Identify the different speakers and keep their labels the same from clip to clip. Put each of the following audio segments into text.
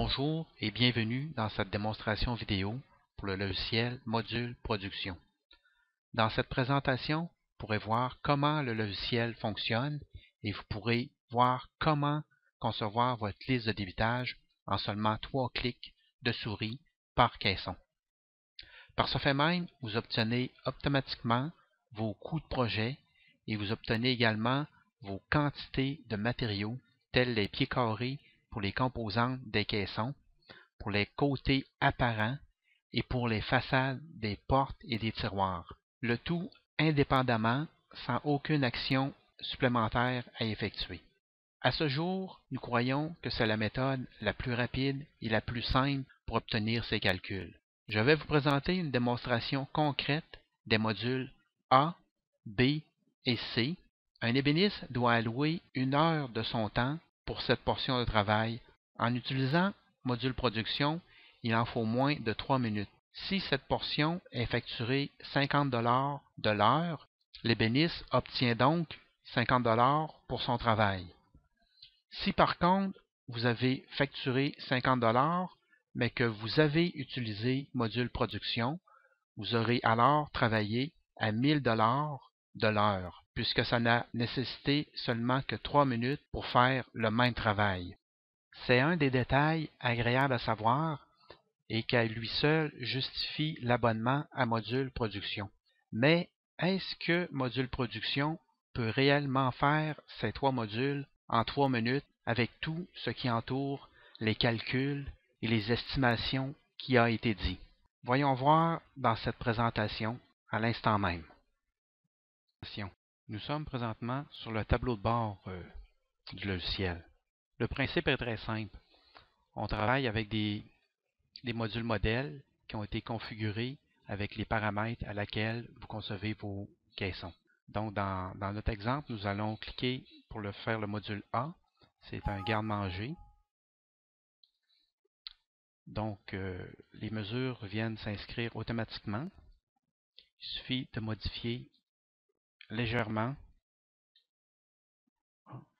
Speaker 1: Bonjour et bienvenue dans cette démonstration vidéo pour le logiciel Module Production. Dans cette présentation, vous pourrez voir comment le logiciel fonctionne et vous pourrez voir comment concevoir votre liste de débitage en seulement 3 clics de souris par caisson. Par ce fait même, vous obtenez automatiquement vos coûts de projet et vous obtenez également vos quantités de matériaux tels les pieds carrés pour les composantes des caissons, pour les côtés apparents et pour les façades des portes et des tiroirs. Le tout indépendamment, sans aucune action supplémentaire à effectuer. À ce jour, nous croyons que c'est la méthode la plus rapide et la plus simple pour obtenir ces calculs. Je vais vous présenter une démonstration concrète des modules A, B et C. Un ébéniste doit allouer 1 heure de son temps pour cette portion de travail. En utilisant Module Production, il en faut moins de 3 minutes. Si cette portion est facturée 50 $ de l'heure, l'ébéniste obtient donc 50 $ pour son travail. Si par contre, vous avez facturé 50 $, mais que vous avez utilisé Module Production, vous aurez alors travaillé à 1000 $ de l'heure, puisque ça n'a nécessité seulement que 3 minutes pour faire le même travail. C'est un des détails agréables à savoir et qui à lui seul justifie l'abonnement à Module Production. Mais est-ce que Module Production peut réellement faire ces 3 modules en 3 minutes avec tout ce qui entoure les calculs et les estimations qui a été dit? Voyons voir dans cette présentation à l'instant même. Nous sommes présentement sur le tableau de bord du logiciel. Le principe est très simple. On travaille avec des modules modèles qui ont été configurés avec les paramètres à laquelle vous concevez vos caissons. Donc, dans notre exemple, nous allons cliquer pour faire le module A. C'est un garde-manger. Donc, les mesures viennent s'inscrire automatiquement. Il suffit de modifier légèrement.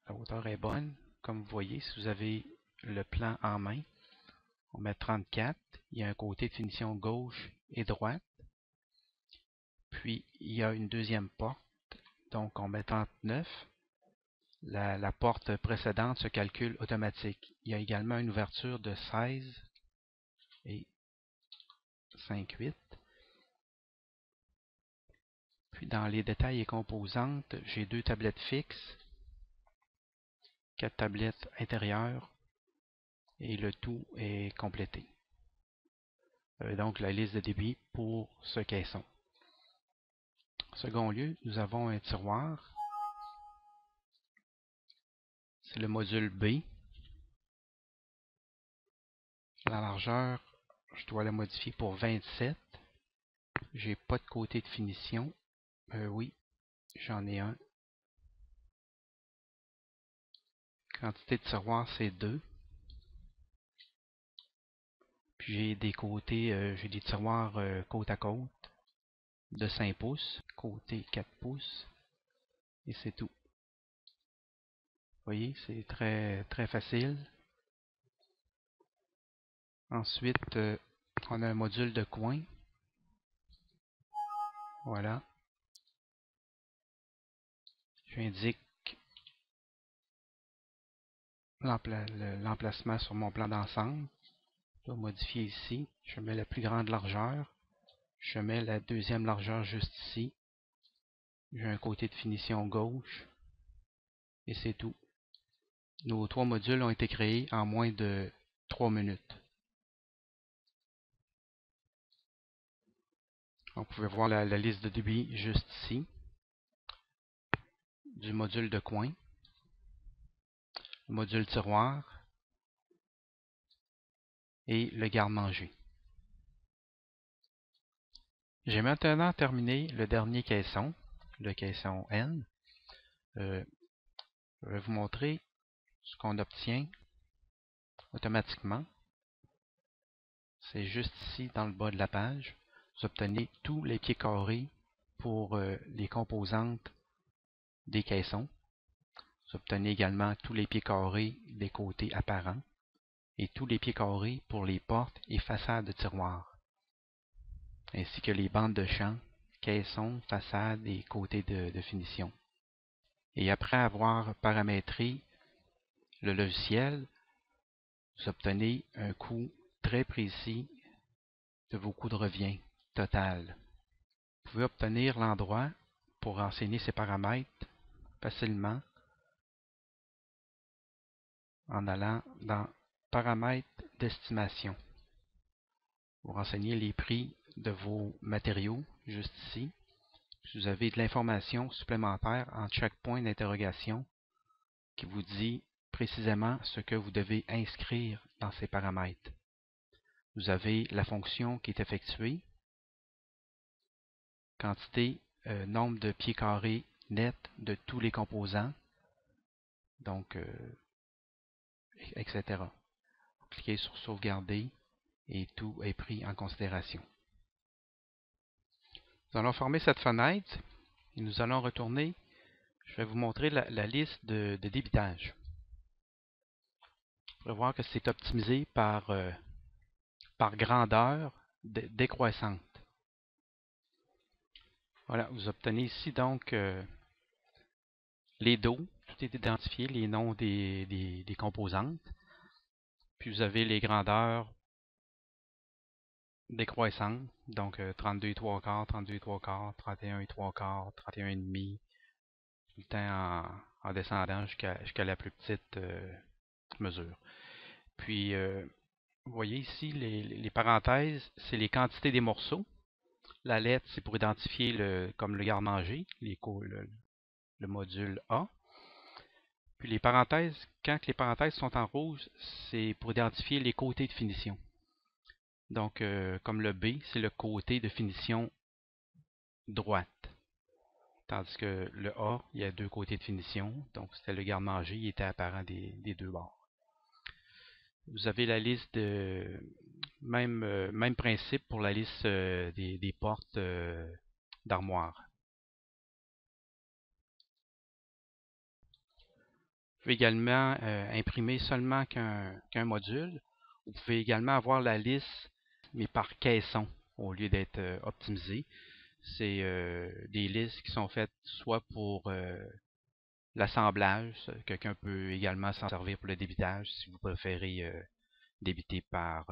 Speaker 1: La hauteur est bonne. Comme vous voyez, si vous avez le plan en main, on met 34. Il y a un côté de finition gauche et droite. Puis, il y a une deuxième porte. Donc, on met 39. La porte précédente se calcule automatique. Il y a également une ouverture de 16 et 5/8. Puis, dans les détails et composantes, j'ai 2 tablettes fixes, 4 tablettes intérieures et le tout est complété. Donc, la liste de débit pour ce caisson. En second lieu, nous avons un tiroir. C'est le module B. La largeur, je dois la modifier pour 27. J'ai pas de côté de finition. Oui, j'en ai un. Quantité de tiroir, c'est 2. Puis j'ai des côtés, j'ai des tiroirs côte à côte de 5 pouces, côté 4 pouces. Et c'est tout. Vous voyez, c'est très facile. Ensuite, on a un module de coin. Voilà. J'indique l'emplacement sur mon plan d'ensemble. Je vais modifier ici. Je mets la plus grande largeur. Je mets la deuxième largeur juste ici. J'ai un côté de finition gauche. Et c'est tout. Nos 3 modules ont été créés en moins de 3 minutes. Vous pouvez voir la liste de débit juste ici. Du module de coin. Le module tiroir. Et le garde-manger. J'ai maintenant terminé le dernier caisson, le caisson N. Je vais vous montrer ce qu'on obtient automatiquement. C'est juste ici dans le bas de la page. Vous obtenez tous les pieds carrés pour les composantes des caissons. Vous obtenez également tous les pieds carrés des côtés apparents et tous les pieds carrés pour les portes et façades de tiroirs, ainsi que les bandes de champ, caissons, façades et côtés de finition. Et après avoir paramétré le logiciel, vous obtenez un coût très précis de vos coûts de revient total. Vous pouvez obtenir l'endroit pour renseigner ces paramètres facilement en allant dans Paramètres d'estimation. Vous renseignez les prix de vos matériaux juste ici. Vous avez de l'information supplémentaire entre chaque point d'interrogation qui vous dit précisément ce que vous devez inscrire dans ces paramètres. Vous avez la fonction qui est effectuée, quantité, nombre de pieds carrés net de tous les composants, donc etc. Vous cliquez sur sauvegarder et tout est pris en considération. Nous allons fermer cette fenêtre et nous allons retourner. Je vais vous montrer la liste de débitage. Vous pouvez voir que c'est optimisé par grandeur décroissante. Voilà, vous obtenez ici donc les dos, tout est identifié, les noms des composantes. Puis vous avez les grandeurs décroissantes, donc 32 3/4, 32 3/4, 31 3/4, 31,5, tout le temps en descendant jusqu'à la plus petite mesure. Puis, vous voyez ici, les parenthèses, c'est les quantités des morceaux. La lettre, c'est pour identifier comme le garde-manger, le module A. Puis les parenthèses, quand les parenthèses sont en rouge, c'est pour identifier les côtés de finition. Donc, comme le B, c'est le côté de finition droite. Tandis que le A, il y a deux côtés de finition. Donc, c'était le garde-manger, il était apparent des deux bords. Vous avez la liste de même principe pour la liste des portes d'armoire. Vous pouvez également imprimer seulement qu'un module. Vous pouvez également avoir la liste, mais par caisson, au lieu d'être optimisé. C'est des listes qui sont faites soit pour l'assemblage. Quelqu'un peut également s'en servir pour le débitage si vous préférez débiter par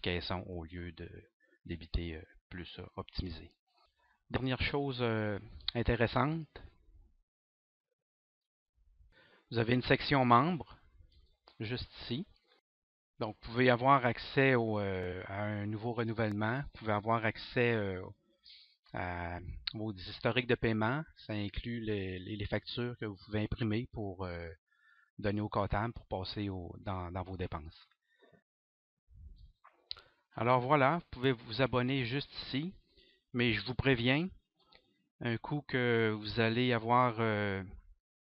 Speaker 1: caisson au lieu de débiter plus optimisé. Dernière chose intéressante, vous avez une section membres juste ici. Donc, vous pouvez avoir accès à un nouveau renouvellement. Vous pouvez avoir accès aux historiques de paiement. Ça inclut les factures que vous pouvez imprimer pour donner au comptable pour passer dans vos dépenses. Alors voilà, vous pouvez vous abonner juste ici, mais je vous préviens, un coup que vous allez avoir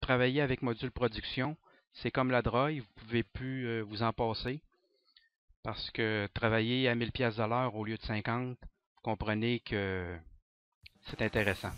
Speaker 1: travaillé avec module production, c'est comme la drogue, vous ne pouvez plus vous en passer, parce que travailler à 1000$ de l'heure au lieu de 50, vous comprenez que c'est intéressant.